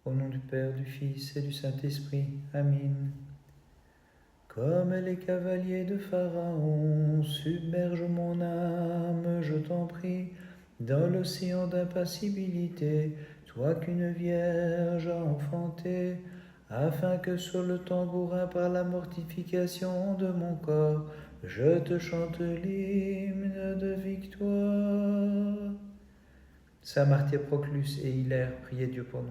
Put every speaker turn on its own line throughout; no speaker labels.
Au nom du Père, du Fils et du Saint-Esprit. Amen. Comme les cavaliers de Pharaon, submerge mon âme, je t'en prie, dans l'océan d'impassibilité, toi qu'une vierge a enfanté, afin que sur le tambourin par la mortification de mon corps, je te chante l'hymne de victoire. Saint Martyr Proclus et Hilaire, priez Dieu pour nous.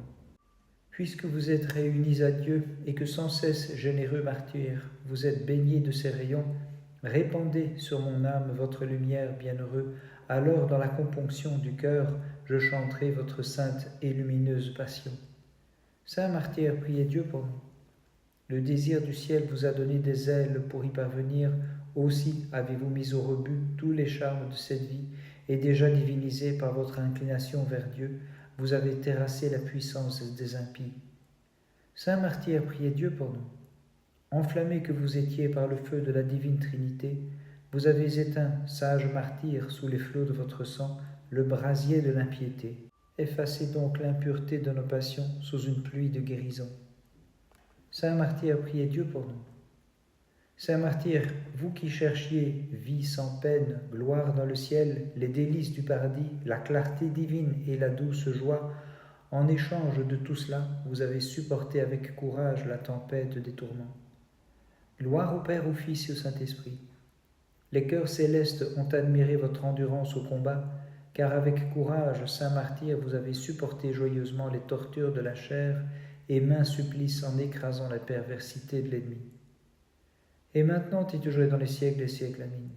Puisque vous êtes réunis à Dieu et que sans cesse, généreux martyrs, vous êtes baignés de ses rayons, répandez sur mon âme votre lumière, bienheureux. Alors, dans la componction du cœur, je chanterai votre sainte et lumineuse passion. Saint martyr, priez Dieu pour nous. Le désir du ciel vous a donné des ailes pour y parvenir. Aussi avez-vous mis au rebut tous les charmes de cette vie, et déjà divinisé par votre inclination vers Dieu, vous avez terrassé la puissance des impies. Saint martyr, priez Dieu pour nous. Enflammés que vous étiez par le feu de la divine Trinité, vous avez éteint, sage martyr, sous les flots de votre sang, le brasier de l'impiété. Effacez donc l'impureté de nos passions sous une pluie de guérison. Saint martyr, priez Dieu pour nous. Saint martyr, vous qui cherchiez vie sans peine, gloire dans le ciel, les délices du paradis, la clarté divine et la douce joie, en échange de tout cela, vous avez supporté avec courage la tempête des tourments. Gloire au Père, au Fils et au Saint-Esprit. Les cœurs célestes ont admiré votre endurance au combat, car avec courage, Saint martyr, vous avez supporté joyeusement les tortures de la chair et maints supplices en écrasant la perversité de l'ennemi. Et maintenant, et toujours dans les siècles des siècles, amen.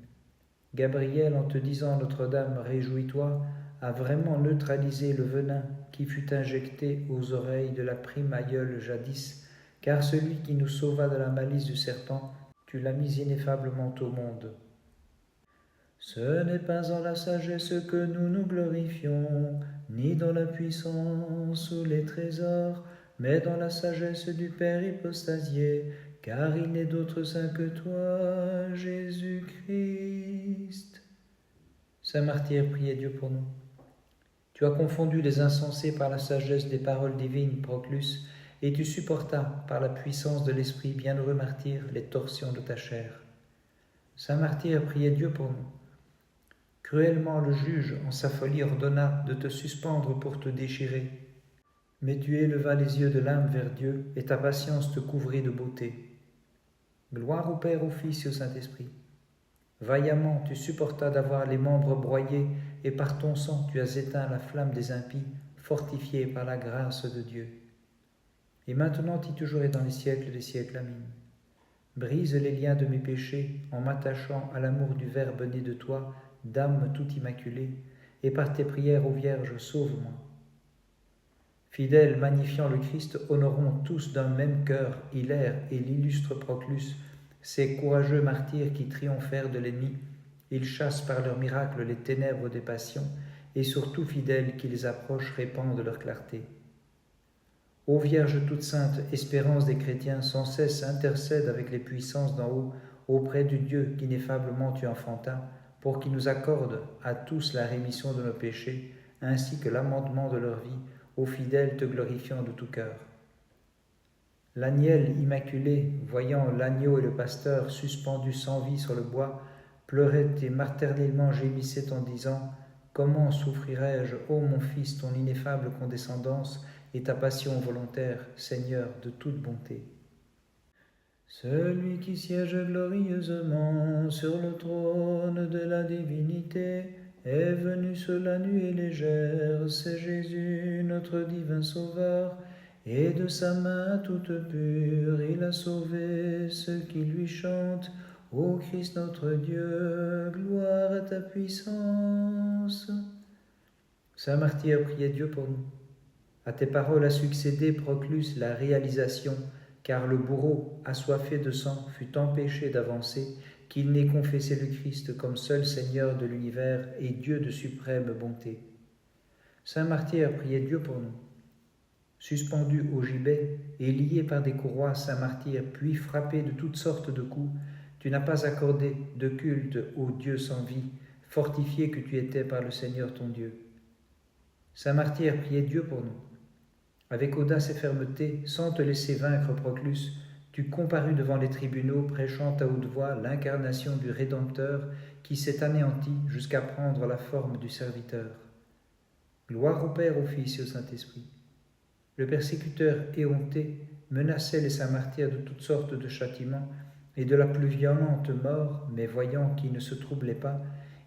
Gabriel, en te disant Notre-Dame, réjouis-toi, a vraiment neutralisé le venin qui fut injecté aux oreilles de la prime aïeule jadis, car celui qui nous sauva de la malice du serpent, tu l'as mis ineffablement au monde. Ce n'est pas en la sagesse que nous nous glorifions, ni dans la puissance ou les trésors, mais dans la sagesse du Père hypostasié, car il n'est d'autre saint que toi, Jésus-Christ. Saint martyr, priez Dieu pour nous. Tu as confondu les insensés par la sagesse des paroles divines, Proclus, et tu supportas, par la puissance de l'Esprit, bienheureux martyr, les torsions de ta chair. Saint martyr, priez Dieu pour nous. Cruellement le juge, en sa folie, ordonna de te suspendre pour te déchirer. Mais tu élevas les yeux de l'âme vers Dieu, et ta patience te couvrit de beauté. Gloire au Père, au Fils et au Saint-Esprit. Vaillamment tu supportas d'avoir les membres broyés, et par ton sang tu as éteint la flamme des impies, fortifié par la grâce de Dieu. Et maintenant et toujours et dans les siècles des siècles, amen. Brise les liens de mes péchés, en m'attachant à l'amour du Verbe né de toi, d'âme tout immaculée, et par tes prières, ô Vierge, sauve-moi. Fidèles, magnifiant le Christ, honorons tous d'un même cœur Hilaire et l'illustre Proclus, ces courageux martyrs qui triomphèrent de l'ennemi. Ils chassent par leur miracle les ténèbres des passions, et surtout fidèles qui les approchent répandent leur clarté. Ô Vierge toute sainte, espérance des chrétiens, sans cesse intercède avec les puissances d'en haut auprès du Dieu qu'ineffablement tu enfantas, pour qu'il nous accorde à tous la rémission de nos péchés, ainsi que l'amendement de leur vie, aux fidèles te glorifiant de tout cœur. L'agnelle immaculé, voyant l'agneau et le pasteur suspendus sans vie sur le bois, pleurait et maternellement gémissait en disant « Comment souffrirai-je, ô mon Fils, ton ineffable condescendance et ta passion volontaire, Seigneur de toute bonté ?» Celui qui siège glorieusement sur le trône de la divinité est venu sur la nuée légère, c'est Jésus, notre divin Sauveur, et de sa main toute pure, il a sauvé ceux qui lui chantent. Ô Christ notre Dieu, gloire à ta puissance. Saint martyr, priez Dieu pour nous. À tes paroles a succédé, Proclus, la réalisation, car le bourreau, assoiffé de sang, fut empêché d'avancer, qu'il n'ait confessé le Christ comme seul Seigneur de l'univers et Dieu de suprême bonté. Saint martyr, priez Dieu pour nous. Suspendu au gibet et lié par des courroies, Saint martyr, puis frappé de toutes sortes de coups, tu n'as pas accordé de culte au Dieu sans vie, fortifié que tu étais par le Seigneur ton Dieu. Saint martyr, priez Dieu pour nous. Avec audace et fermeté, sans te laisser vaincre, Proclus, tu comparus devant les tribunaux, prêchant à haute voix l'incarnation du Rédempteur qui s'est anéanti jusqu'à prendre la forme du serviteur. Gloire au Père, au Fils et au Saint-Esprit. Le persécuteur éhonté menaçait les saints martyrs de toutes sortes de châtiments et de la plus violente mort, mais voyant qu'ils ne se troublaient pas,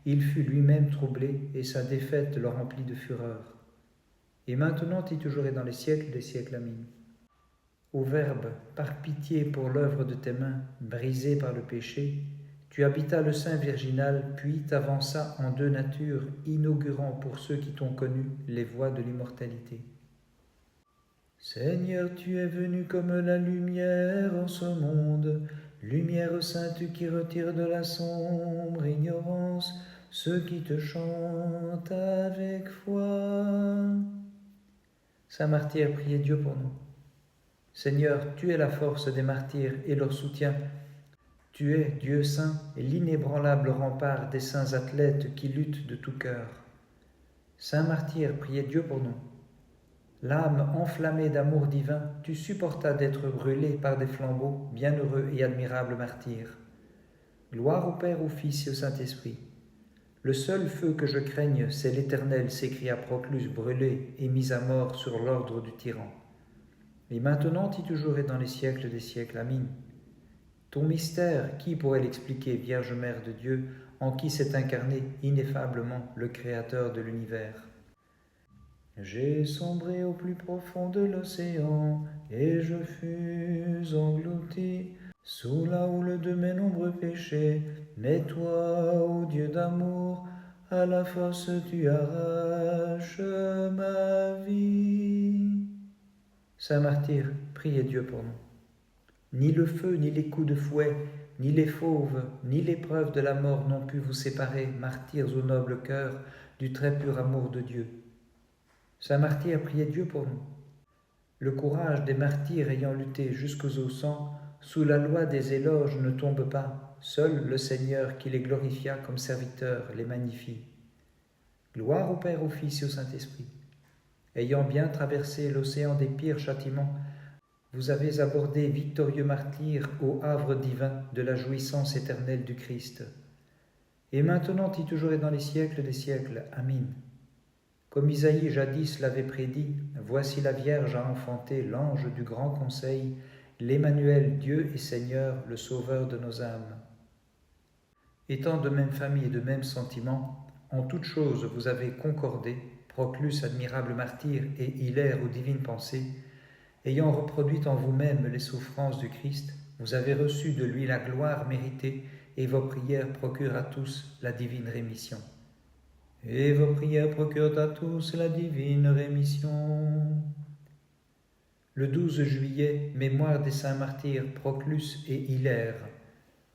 il fut lui-même troublé et sa défaite le remplit de fureur. Et maintenant et toujours et dans les siècles des siècles. Amen. Ô Verbe, par pitié pour l'œuvre de tes mains, brisée par le péché, tu habitas le sein virginal, puis t'avanças en deux natures, inaugurant pour ceux qui t'ont connu les voies de l'immortalité. Seigneur, tu es venu comme la lumière en ce monde, lumière sainte qui retire de la sombre ignorance ceux qui te chantent avec foi. Saint martyr, priez Dieu pour nous. Seigneur, tu es la force des martyrs et leur soutien. Tu es, Dieu saint, et l'inébranlable rempart des saints athlètes qui luttent de tout cœur. Saint martyr, priez Dieu pour nous. L'âme enflammée d'amour divin, tu supportas d'être brûlée par des flambeaux, bienheureux et admirable martyr. Gloire au Père, au Fils et au Saint-Esprit. Le seul feu que je craigne, c'est l'Éternel, s'écria Proclus, brûlé et mis à mort sur l'ordre du tyran. Et maintenant et toujours et dans les siècles des siècles. Amen. Ton mystère, qui pourrait l'expliquer, Vierge Mère de Dieu, en qui s'est incarné ineffablement le Créateur de l'univers? J'ai sombré au plus profond de l'océan, et je fus englouti sous la houle de mes nombreux péchés. Mais toi, ô Dieu d'amour, à la force tu arraches ma vie. Saint martyr, priez Dieu pour nous. Ni le feu, ni les coups de fouet, ni les fauves, ni l'épreuve de la mort n'ont pu vous séparer, martyrs au noble cœur, du très pur amour de Dieu. Saint martyr, priez Dieu pour nous. Le courage des martyrs ayant lutté jusqu'au sang, sous la loi des éloges ne tombe pas, seul le Seigneur qui les glorifia comme serviteurs les magnifie. Gloire au Père, au Fils et au Saint-Esprit. Ayant bien traversé l'océan des pires châtiments, vous avez abordé, victorieux martyrs, au havre divin de la jouissance éternelle du Christ. Et maintenant et toujours et dans les siècles des siècles. Amen. Comme Isaïe jadis l'avait prédit, voici la Vierge a enfanté l'ange du grand conseil, l'Emmanuel, Dieu et Seigneur, le Sauveur de nos âmes. Étant de même famille et de même sentiment, en toutes choses vous avez concordé, Proclus, admirable martyr, et Hilaire aux divines pensées, ayant reproduit en vous-même les souffrances du Christ, vous avez reçu de lui la gloire méritée, et vos prières procurent à tous la divine rémission. Et vos prières procurent à tous la divine rémission. Le 12 juillet, mémoire des saints martyrs Proclus et Hilaire.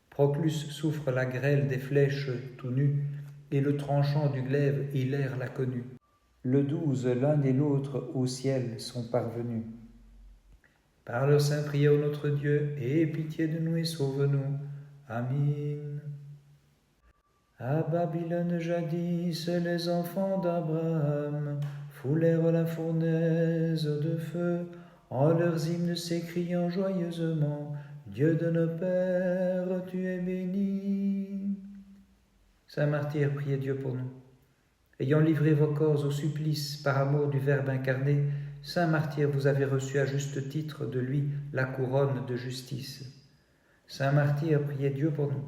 Proclus souffre la grêle des flèches tout nu, et le tranchant du glaive, Hilaire l'a connu. Le 12, l'un et l'autre au ciel sont parvenus. Par le saint, priez au notre Dieu, et pitié de nous et sauve-nous. Amen. À Babylone jadis, les enfants d'Abraham foulèrent la fournaise de feu, en leurs hymnes s'écriant joyeusement, Dieu de nos pères, tu es béni. Saint martyr, priez Dieu pour nous. Ayant livré vos corps au supplice par amour du Verbe incarné, Saint martyr, vous avez reçu à juste titre de lui la couronne de justice. Saint martyr, priez Dieu pour nous.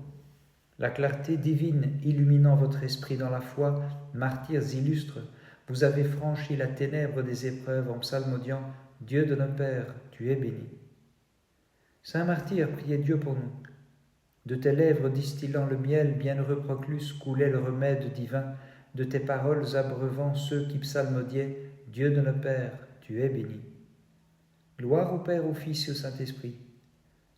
La clarté divine illuminant votre esprit dans la foi, martyrs illustres, vous avez franchi la ténèbre des épreuves en psalmodiant « Dieu de nos pères, tu es béni ». Saint martyr, priez Dieu pour nous. De tes lèvres distillant le miel, bienheureux Proclus, coulait le remède divin, de tes paroles abreuvant ceux qui psalmodiaient « Dieu de nos pères, tu es béni ». Gloire au Père, au Fils et au Saint-Esprit.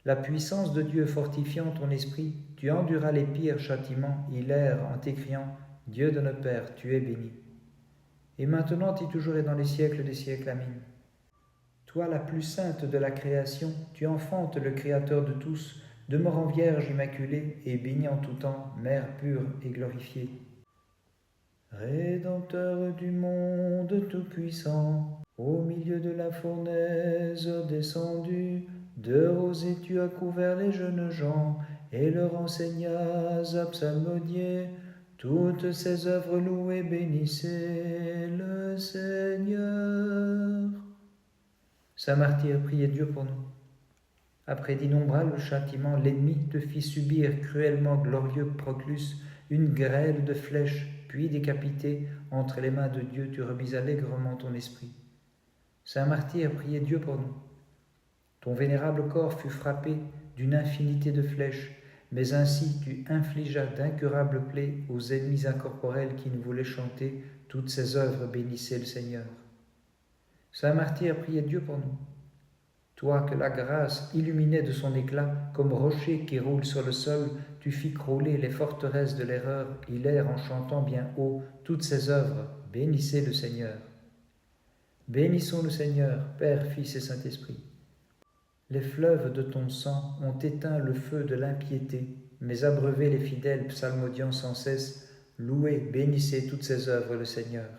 La puissance de Dieu fortifiant ton esprit, tu enduras les pires châtiments, Hilaire, en t'écriant « Dieu de nos pères, tu es béni ». Et maintenant et toujours et dans les siècles des siècles. Amen. Toi, la plus sainte de la création, tu enfantes le Créateur de tous, demeurant Vierge immaculée et bénie en tout temps, Mère pure et glorifiée. Rédempteur du monde tout-puissant, au milieu de la fournaise descendu, de rosée tu as couvert les jeunes gens, et leur enseignas à psalmodier. Toutes ces œuvres louées, bénissez le Seigneur. Saint Martyr, priez Dieu pour nous. Après d'innombrables châtiments, l'ennemi te fit subir cruellement, glorieux Proclus, une grêle de flèches, puis décapité, entre les mains de Dieu, tu remis allègrement ton esprit. Saint Martyr, priez Dieu pour nous. Ton vénérable corps fut frappé d'une infinité de flèches, mais ainsi tu infligeas d'incurables plaies aux ennemis incorporels qui ne voulaient chanter toutes ces œuvres, bénissez le Seigneur. Saint Martyr, priez Dieu pour nous. Toi que la grâce illuminait de son éclat, comme rocher qui roule sur le sol, tu fis crouler les forteresses de l'erreur, hilaire en chantant bien haut toutes ses œuvres, bénissez le Seigneur. Bénissons le Seigneur, Père, Fils et Saint-Esprit. Les fleuves de ton sang ont éteint le feu de l'impiété, mais abreuvez les fidèles psalmodiant sans cesse, louez, bénissez toutes ses œuvres le Seigneur.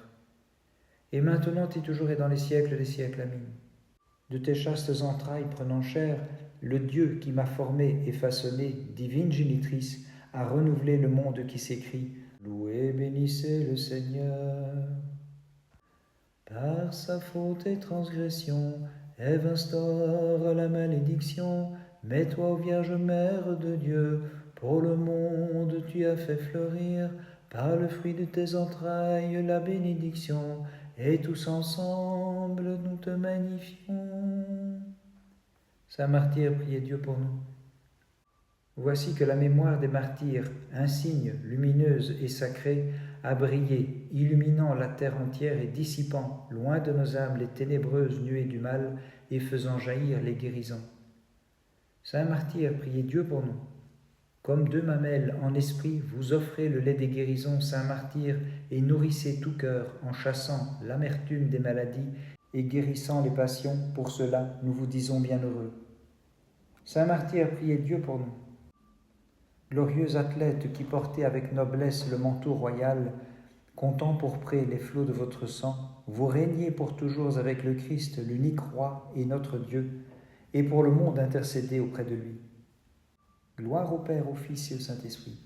Et maintenant et toujours et dans les siècles des siècles, amen. De tes chastes entrailles prenant chair, le Dieu qui m'a formé et façonné, divine génitrice, a renouvelé le monde qui s'écrie « Louez, bénissez le Seigneur ». Par sa faute et transgression, Ève instaure la malédiction, mais toi, ô Vierge Mère de Dieu, pour le monde tu as fait fleurir, par le fruit de tes entrailles, la bénédiction, et tous ensemble nous te magnifions. Saint Martyr, priez Dieu pour nous. Voici que la mémoire des martyrs, insigne, lumineuse et sacrée, a brillé, illuminant la terre entière et dissipant, loin de nos âmes, les ténébreuses nuées du mal et faisant jaillir les guérisons. Saint Martyr, priez Dieu pour nous. Comme deux mamelles en esprit, vous offrez le lait des guérisons, Saint Martyr, et nourrissez tout cœur en chassant l'amertume des maladies et guérissant les passions. Pour cela, nous vous disons bienheureux. Saint Martyr, priez Dieu pour nous. Glorieux athlète qui portez avec noblesse le manteau royal, comptant pour près les flots de votre sang, vous régnez pour toujours avec le Christ, l'unique roi et notre Dieu, et pour le monde intercédez auprès de lui. Gloire au Père, au Fils et au Saint-Esprit.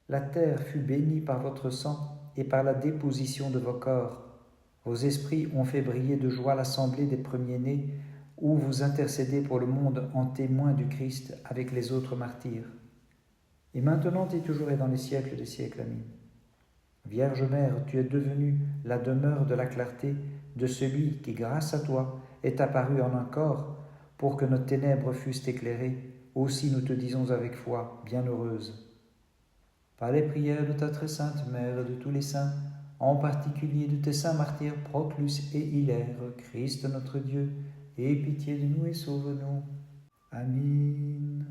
La terre fut bénie par votre sang et par la déposition de vos corps. Vos esprits ont fait briller de joie l'assemblée des premiers-nés, où vous intercédez pour le monde en témoin du Christ avec les autres martyrs. Et maintenant et toujours et dans les siècles des siècles, amen. Vierge Mère, tu es devenue la demeure de la clarté de celui qui, grâce à toi, est apparu en un corps pour que nos ténèbres fussent éclairées. Aussi nous te disons avec foi, bienheureuse. Par les prières de ta très sainte Mère et de tous les saints, en particulier de tes saints martyrs Proclus et Hilaire, Christ notre Dieu, aie pitié de nous et sauve-nous. Amen.